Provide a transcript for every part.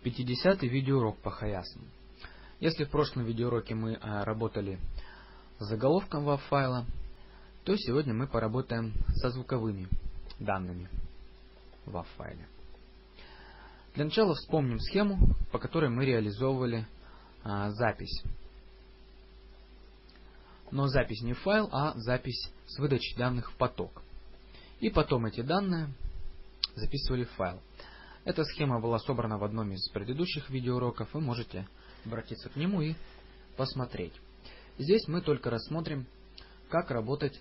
50-й видеоурок по Hayasm. Если в прошлом видеоуроке мы работали с заголовком WAV-файла, то сегодня мы поработаем со звуковыми данными в WAV-файле. Для начала вспомним схему, по которой мы реализовывали запись. Но запись не в файл, а запись с выдачей данных в поток. И потом эти данные записывали в файл. Эта схема была собрана в одном из предыдущих видеоуроков. Вы можете обратиться к нему и посмотреть. Здесь мы только рассмотрим, как работать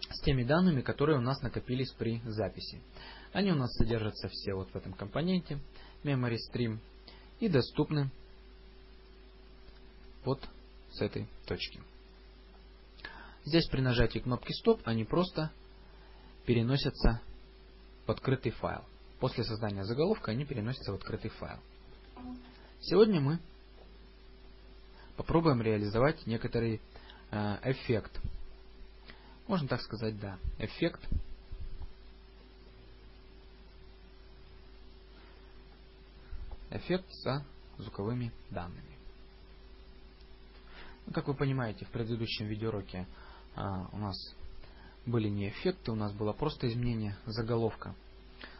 с теми данными, которые у нас накопились при записи. Они у нас содержатся все вот в этом компоненте Memory Stream и доступны вот с этой точки. Здесь при нажатии кнопки Стоп они просто переносятся в открытый файл. После создания заголовка они переносятся в открытый файл. Сегодня мы попробуем реализовать некоторый эффект. Можно так сказать, да. Эффект. Эффект со звуковыми данными. Как вы понимаете, в предыдущем видеоуроке у нас были не эффекты, у нас было просто изменение заголовка.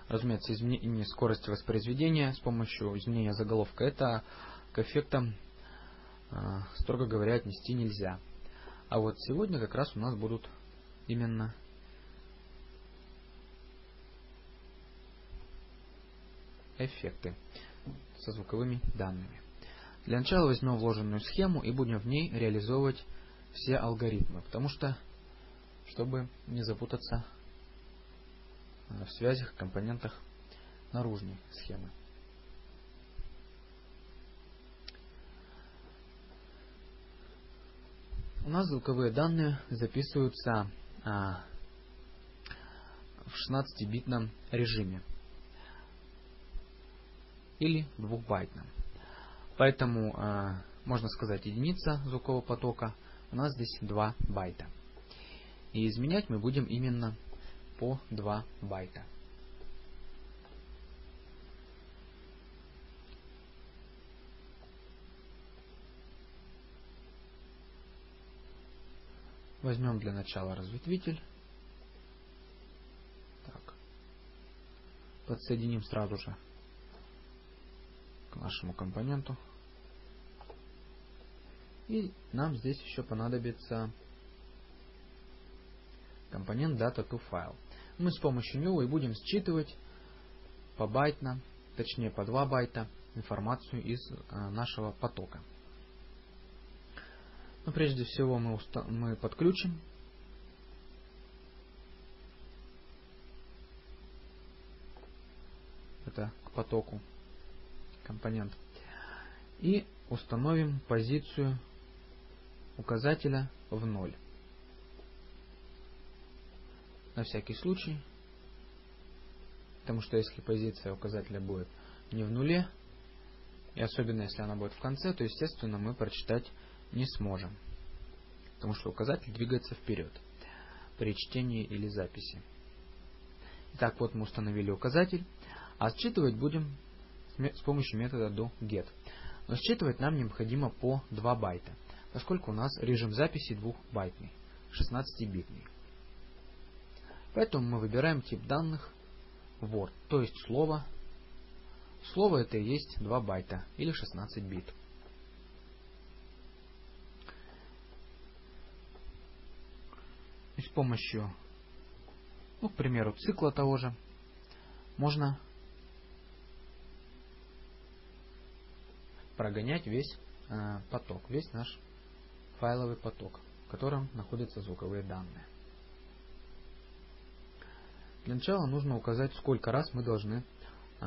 Разумеется, изменение скорости воспроизведения с помощью изменения заголовка это к эффектам, строго говоря, отнести нельзя. А вот сегодня как раз у нас будут именно эффекты со звуковыми данными. Для начала возьмем вложенную схему и будем в ней реализовывать все алгоритмы, потому что, чтобы не запутаться в связях, компонентах наружной схемы. У нас звуковые данные записываются в 16-битном режиме или 2-байтном. Поэтому, можно сказать, единица звукового потока у нас здесь 2 байта. И изменять мы будем именно по 2 байта. Возьмем для начала разветвитель. Так. Подсоединим сразу же к нашему компоненту. И нам здесь еще понадобится компонент Data2File. Мы с помощью него и будем считывать побайтно, точнее по 2 байта информацию из нашего потока. Но прежде всего мы подключим это к потоку компонент и установим позицию указателя в 0. На всякий случай, потому что если позиция указателя будет не в нуле, и особенно если она будет в конце, то естественно мы прочитать не сможем, потому что указатель двигается вперед при чтении или записи. Итак, вот мы установили указатель, а считывать будем с помощью метода doGet. Но считывать нам необходимо по 2 байта, поскольку у нас режим записи 2-байтный, 16-битный. Поэтому мы выбираем тип данных Word, то есть слово. Слово это и есть 2 байта или 16 бит. И с помощью, к примеру, цикла того же, можно прогонять весь поток, весь наш файловый поток, в котором находятся звуковые данные. Для начала нужно указать, сколько раз мы должны,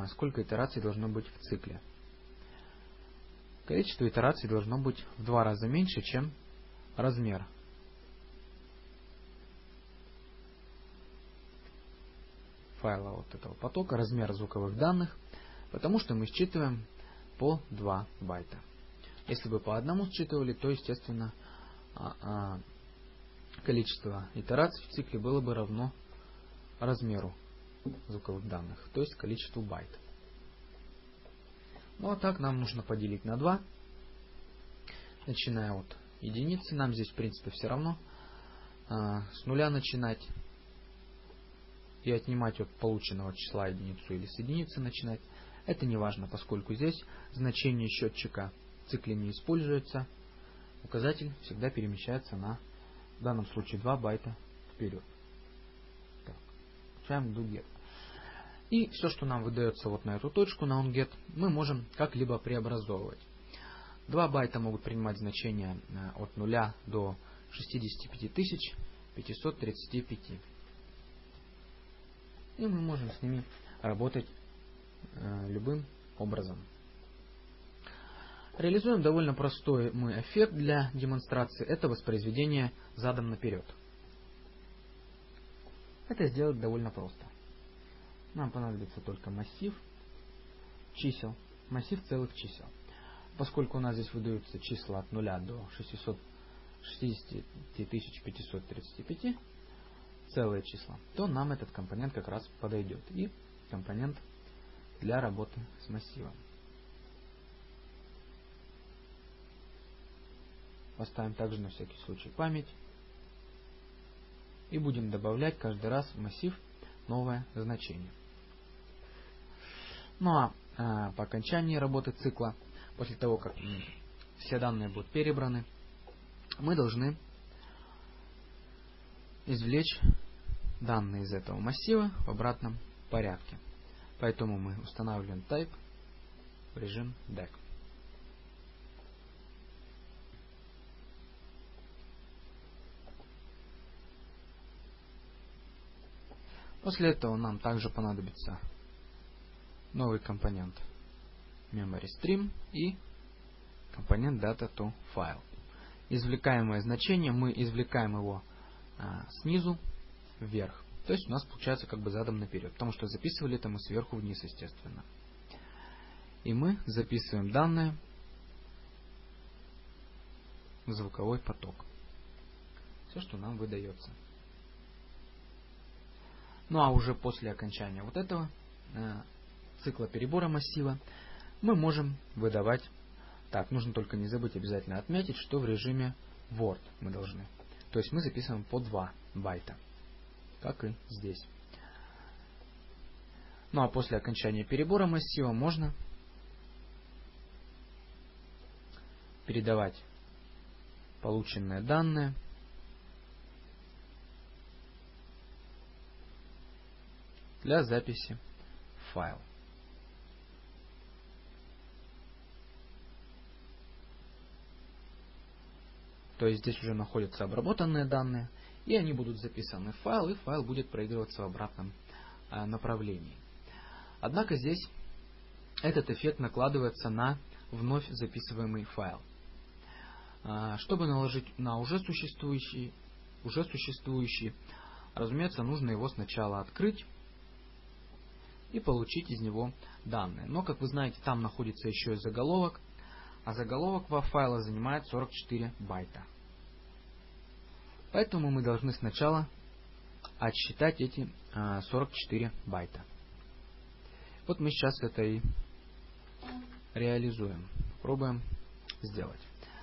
сколько итераций должно быть в цикле. Количество итераций должно быть в 2 раза меньше, чем размер файла вот этого потока, размер звуковых данных, потому что мы считываем по 2 байта. Если бы по одному считывали, то естественно количество итераций в цикле было бы равно размеру звуковых данных, то есть количеству байт. Ну а так нам нужно поделить на 2, начиная от единицы. Нам здесь в принципе все равно. С нуля начинать и отнимать от полученного числа единицу или с единицы начинать. Это не важно, поскольку здесь значение счетчика в цикле не используется. Указатель всегда перемещается на, в данном случае, 2 байта вперед. Так, включаем doGet. И все, что нам выдается вот на эту точку, на onGet, мы можем как-либо преобразовывать. 2 байта могут принимать значение от 0 до 65 535. И мы можем с ними работать любым образом. Реализуем довольно простой эффект для демонстрации. Это воспроизведение задом наперед. Это сделать довольно просто. Нам понадобится только массив чисел, массив целых чисел. Поскольку у нас здесь выдаются числа от 0 до 660 535, целые числа, то нам этот компонент как раз подойдет. И компонент для работы с массивом. Поставим также на всякий случай память. И будем добавлять каждый раз в массив новое значение. Ну а по окончании работы цикла, после того, как все данные будут перебраны, мы должны извлечь данные из этого массива в обратном порядке. Поэтому мы устанавливаем type в режим DEC. После этого нам также понадобится новый компонент MemoryStream и компонент DataToFile. Извлекаемое значение мы извлекаем его снизу вверх. То есть у нас получается как бы задом наперед, потому что записывали это мы сверху вниз, естественно. И мы записываем данные в звуковой поток. Все, что нам выдается. Ну а уже после окончания вот этого цикла перебора массива мы можем выдавать. Так, нужно только не забыть обязательно отметить, что в режиме Word мы должны. То есть мы записываем по 2 байта, как и здесь. Ну а после окончания перебора массива можно передавать полученные данные для записи в файл. То есть здесь уже находятся обработанные данные, и они будут записаны в файл, и файл будет проигрываться в обратном направлении. Однако здесь этот эффект накладывается на вновь записываемый файл. Чтобы наложить на уже существующий, разумеется, нужно его сначала открыть и получить из него данные. Но, как вы знаете, там находится еще и заголовок, а заголовок во файле занимает 44 байта. Поэтому мы должны сначала отсчитать эти 44 байта. Вот мы сейчас это и реализуем. Попробуем сделать.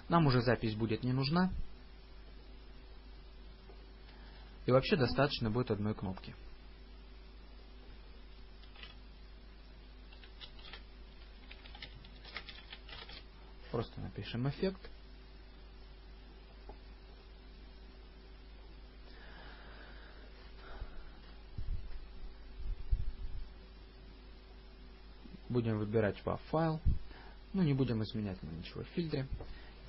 Нам уже запись будет не нужна. И вообще достаточно будет одной кнопки. Просто напишем эффект. Будем выбирать WAV файл. Ну, не будем изменять ничего в фильтре.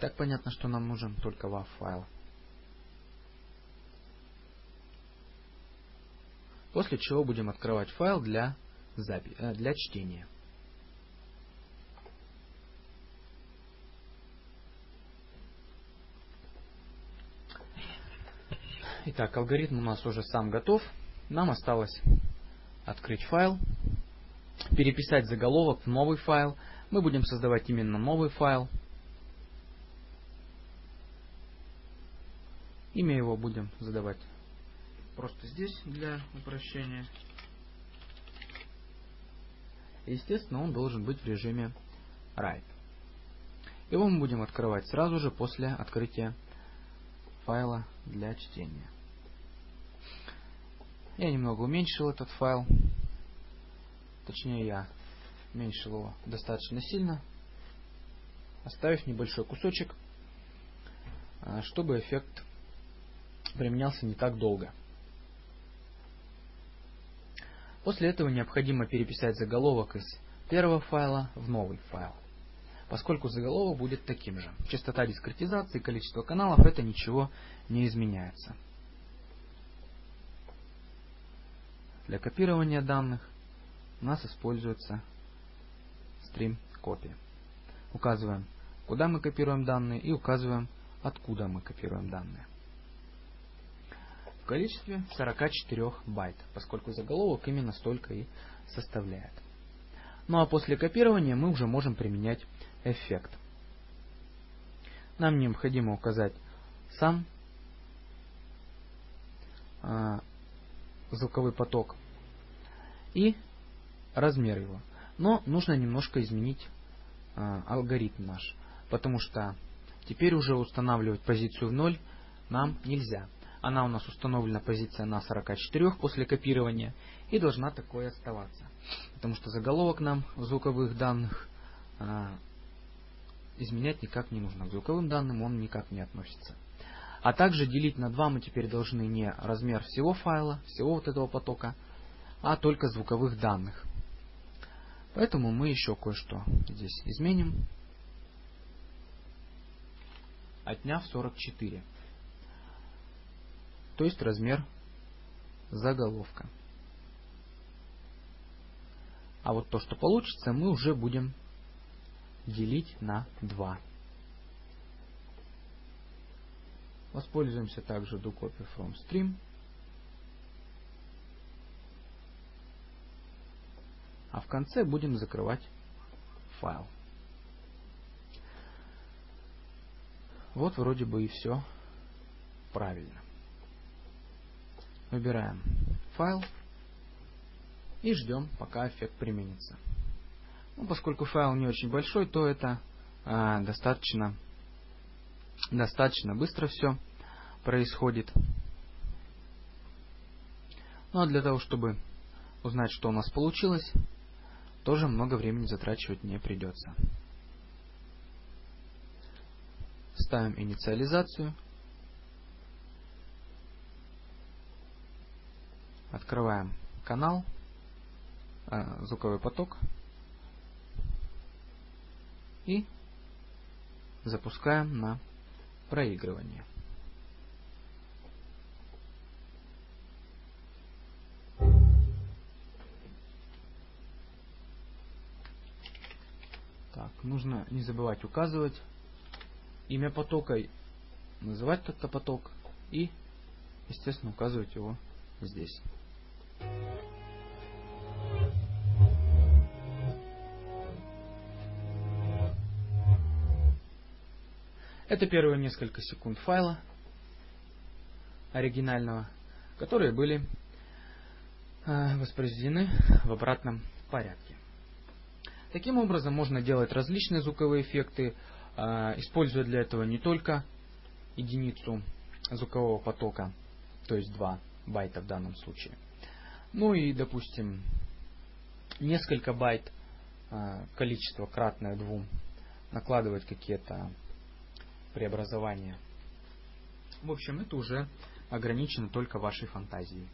Так понятно, что нам нужен только WAV файл. После чего будем открывать файл для чтения. Итак, алгоритм у нас уже сам готов. Нам осталось открыть файл, переписать заголовок в новый файл. Мы будем создавать именно новый файл. Имя его будем задавать просто здесь для упрощения. Естественно, он должен быть в режиме write. Его мы будем открывать сразу же после открытия файла для чтения. Я немного уменьшил этот файл. Точнее, я уменьшил его достаточно сильно, оставив небольшой кусочек, чтобы эффект применялся не так долго. После этого необходимо переписать заголовок из первого файла в новый файл, поскольку заголовок будет таким же. Частота дискретизации, количество каналов, это ничего не изменяется. Для копирования данных у нас используется стрим копия. Указываем, куда мы копируем данные, и указываем, откуда мы копируем данные. В количестве 44 байт, поскольку заголовок именно столько и составляет. Ну а после копирования мы уже можем применять эффект. Нам необходимо указать сам звуковой поток и размер его. Но нужно немножко изменить алгоритм наш, потому что теперь уже устанавливать позицию в 0 нам нельзя. Она у нас установлена позиция на 44 после копирования и должна такой оставаться, потому что заголовок нам в звуковых данных изменять никак не нужно. К звуковым данным он никак не относится. А также делить на 2 мы теперь должны не размер всего файла, всего вот этого потока, а только звуковых данных. Поэтому мы еще кое-что здесь изменим, отняв 44, то есть размер заголовка. А вот то, что получится, мы уже будем делить на 2. Воспользуемся также doCopy from stream. А в конце будем закрывать файл. Вот вроде бы и все правильно. Выбираем файл и ждем, пока эффект применится. Ну, поскольку файл не очень большой, то это достаточно быстро все происходит. Ну а для того, чтобы узнать, что у нас получилось, тоже много времени затрачивать не придется. Ставим инициализацию. Открываем канал, звуковой поток и запускаем на проигрывание. Так, нужно не забывать указывать имя потока, называть этот поток и, естественно, указывать его здесь. Это первые несколько секунд файла оригинального, которые были воспроизведены в обратном порядке. Таким образом можно делать различные звуковые эффекты, используя для этого не только единицу звукового потока, то есть 2 байта в данном случае, ну и, допустим, несколько байт, количество кратное 2, накладывать какие-то преобразования. В общем, это уже ограничено только вашей фантазией.